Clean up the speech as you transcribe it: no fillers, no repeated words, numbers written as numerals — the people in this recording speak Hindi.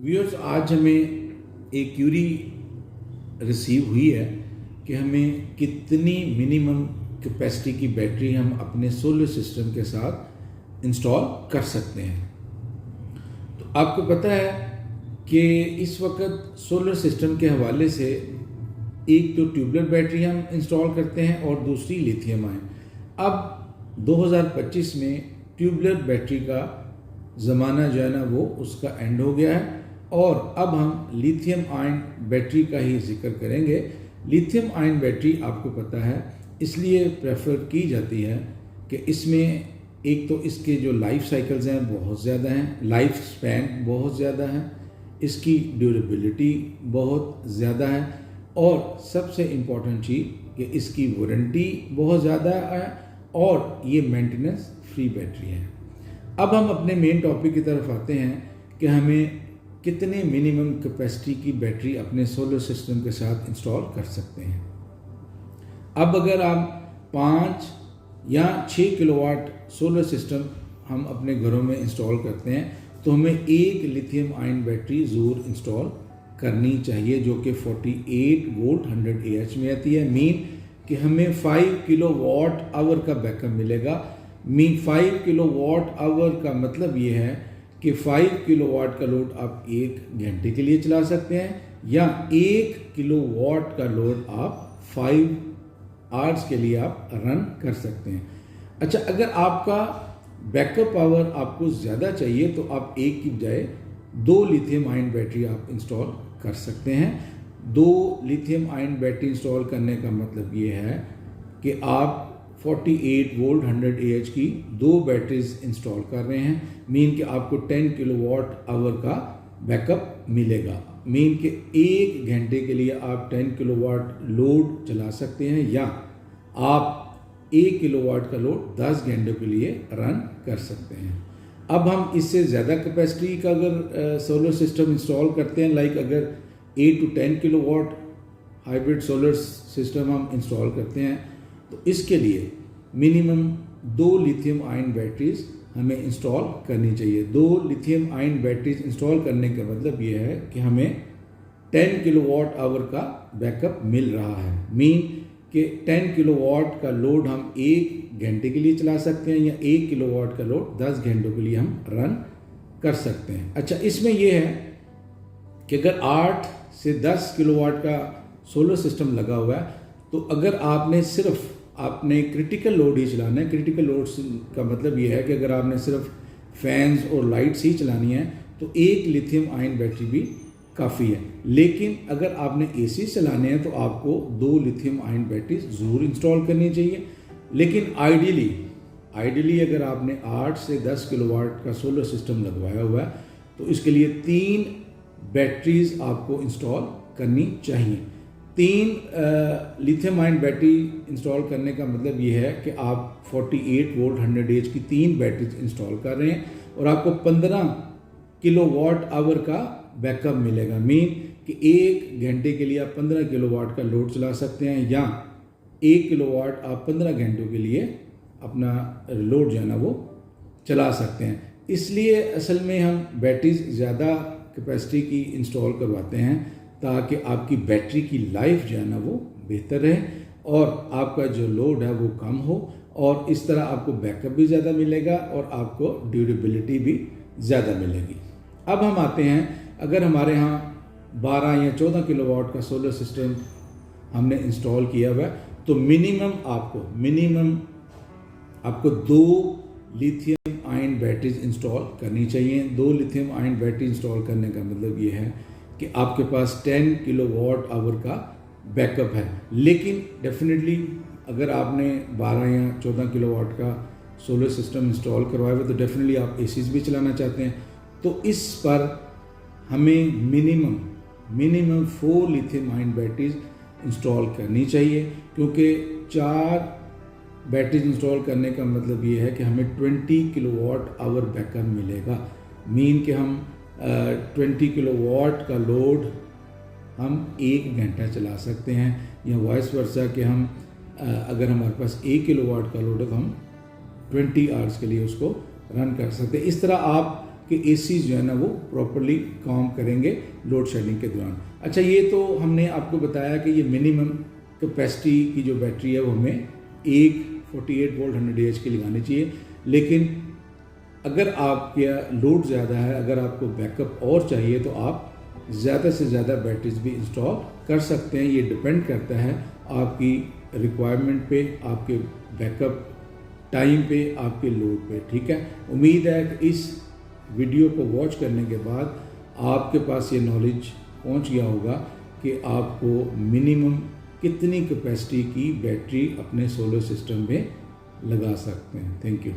व्यूअर्स, आज हमें एक क्यूरी रिसीव हुई है कि हमें कितनी मिनिमम कैपेसिटी की बैटरी हम अपने सोलर सिस्टम के साथ इंस्टॉल कर सकते हैं। तो आपको पता है कि इस वक्त सोलर सिस्टम के हवाले से एक तो ट्यूबलर बैटरी हम इंस्टॉल करते हैं और दूसरी लिथियम आयन। अब 2025 में ट्यूबलर बैटरी का ज़माना जो है ना वो उसका एंड हो गया है और अब हम लिथियम आयन बैटरी का ही जिक्र करेंगे। लिथियम आयन बैटरी आपको पता है इसलिए प्रेफर की जाती है कि इसमें एक तो इसके जो लाइफ साइकिल्स हैं बहुत ज़्यादा हैं, लाइफ स्पैन बहुत ज़्यादा है, इसकी ड्यूरेबिलिटी बहुत ज़्यादा है और सबसे इम्पॉर्टेंट चीज़ कि इसकी वारंटी बहुत ज़्यादा है और ये मेंटेनेंस फ्री बैटरी है। अब हम अपने मेन टॉपिक की तरफ आते हैं कि हमें कितने मिनिमम कैपेसिटी की बैटरी अपने सोलर सिस्टम के साथ इंस्टॉल कर सकते हैं। अब अगर आप 5 या 6 किलोवाट सोलर सिस्टम हम अपने घरों में इंस्टॉल करते हैं तो हमें एक लिथियम आयन बैटरी ज़रूर इंस्टॉल करनी चाहिए जो कि 48 वोल्ट 100 AH में आती है। मीन कि हमें 5 किलोवाट आवर का बैकअप मिलेगा। 5 किलोवाट आवर का मतलब ये है कि 5 किलोवाट का लोड आप 1 घंटे के लिए चला सकते हैं या 1 किलोवाट का लोड आप 5 आवर्स के लिए आप रन कर सकते हैं। अच्छा, अगर आपका बैकअप पावर आपको ज़्यादा चाहिए तो आप एक की बजाय 2 लिथियम आयन बैटरी आप इंस्टॉल कर सकते हैं। 2 लिथियम आयन बैटरी इंस्टॉल करने का मतलब ये है कि आप 48 वोल्ट 100 AH की 2 बैटरीज इंस्टॉल कर रहे हैं। मीन कि आपको 10 किलोवाट आवर का बैकअप मिलेगा। मीन कि 1 घंटे के लिए आप 10 किलोवाट लोड चला सकते हैं या आप 1 किलोवाट का लोड 10 घंटों के लिए रन कर सकते हैं। अब हम इससे ज़्यादा कैपेसिटी का अगर सोलर सिस्टम इंस्टॉल करते हैं, लाइक अगर 8 to 10 kilowatt hybrid solar system हम इंस्टॉल करते हैं तो इसके लिए मिनिमम 2 लिथियम आयन बैटरीज हमें इंस्टॉल करनी चाहिए। 2 लिथियम आयन बैटरीज इंस्टॉल करने का मतलब ये है कि हमें 10 किलोवाट आवर का बैकअप मिल रहा है। मीन कि 10 किलोवाट का लोड हम 1 घंटे के लिए चला सकते हैं या 1 किलोवाट का लोड 10 घंटों के लिए हम रन कर सकते हैं। अच्छा, इसमें यह है कि अगर 8 से 10 किलोवाट का सोलर सिस्टम लगा हुआ है तो अगर आपने क्रिटिकल लोड ही चलाना है। क्रिटिकल लोड का मतलब ये है कि अगर आपने सिर्फ फैंस और लाइट्स ही चलानी है तो एक लिथियम आयन बैटरी भी काफ़ी है। लेकिन अगर आपने AC चलाने हैं तो आपको 2 लिथियम आयन बैटरी ज़रूर इंस्टॉल करनी चाहिए। लेकिन आइडियली अगर आपने 8 से 10 किलोवाट का सोलर सिस्टम लगवाया हुआ है तो इसके लिए 3 बैटरीज आपको इंस्टॉल करनी चाहिए। 3 लिथियम आयन बैटरी इंस्टॉल करने का मतलब ये है कि आप 48 वोल्ट 100 AH की 3 बैटरीज इंस्टॉल कर रहे हैं और आपको 15 किलोवाट आवर का बैकअप मिलेगा। मीन कि 1 घंटे के लिए आप 15 किलोवाट का लोड चला सकते हैं या 1 किलोवाट आप 15 घंटों के लिए अपना लोड जो है ना वो चला सकते हैं। इसलिए असल में हम बैटरीज ज़्यादा कैपेसिटी की इंस्टॉल करवाते हैं ताकि आपकी बैटरी की लाइफ जो है ना वो बेहतर रहे और आपका जो लोड है वो कम हो और इस तरह आपको बैकअप भी ज़्यादा मिलेगा और आपको ड्यूरेबिलिटी भी ज़्यादा मिलेगी। अब हम आते हैं, अगर हमारे यहाँ 12 या 14 किलोवाट का सोलर सिस्टम हमने इंस्टॉल किया हुआ है तो मिनिमम आपको 2 लिथियम आयन बैटरीज इंस्टॉल करनी चाहिए। 2 लिथियम आयन बैटरी इंस्टॉल करने का मतलब ये है कि आपके पास 10 किलोवाट आवर का बैकअप है। लेकिन डेफिनेटली अगर आपने 12 या 14 किलोवाट का सोलर सिस्टम इंस्टॉल करवाया हुआ तो डेफिनेटली आप ACs भी चलाना चाहते हैं तो इस पर हमें minimum 4 lithium ion batteries install करनी चाहिए क्योंकि 4 बैटरीज इंस्टॉल करने का मतलब ये है कि हमें 20 किलोवाट आवर बैकअप मिलेगा। मीन कि हम 20 किलोवाट का लोड हम 1 घंटा चला सकते हैं या वाइस वर्सा कि हम अगर हमारे पास 1 किलोवाट का लोड है तो हम 20 आवर्स के लिए उसको रन कर सकते हैं। इस तरह आप आपके एसी जो है ना वो प्रॉपरली काम करेंगे लोड शेडिंग के दौरान। अच्छा, ये तो हमने आपको बताया कि ये मिनिमम कैपेसिटी की जो बैटरी है वो हमें एक 48 वोल्ट 100 AH की लगानी चाहिए। लेकिन अगर आपका लोड ज़्यादा है, अगर आपको बैकअप और चाहिए तो आप ज़्यादा से ज़्यादा बैटरीज भी इंस्टॉल कर सकते हैं। ये डिपेंड करता है आपकी रिक्वायरमेंट पे, आपके बैकअप टाइम पे, आपके लोड पे। ठीक है, उम्मीद है कि इस वीडियो को वॉच करने के बाद आपके पास ये नॉलेज पहुंच गया होगा कि आपको मिनिमम कितनी कैपेसिटी की बैटरी अपने सोलर सिस्टम में लगा सकते हैं। Thank you.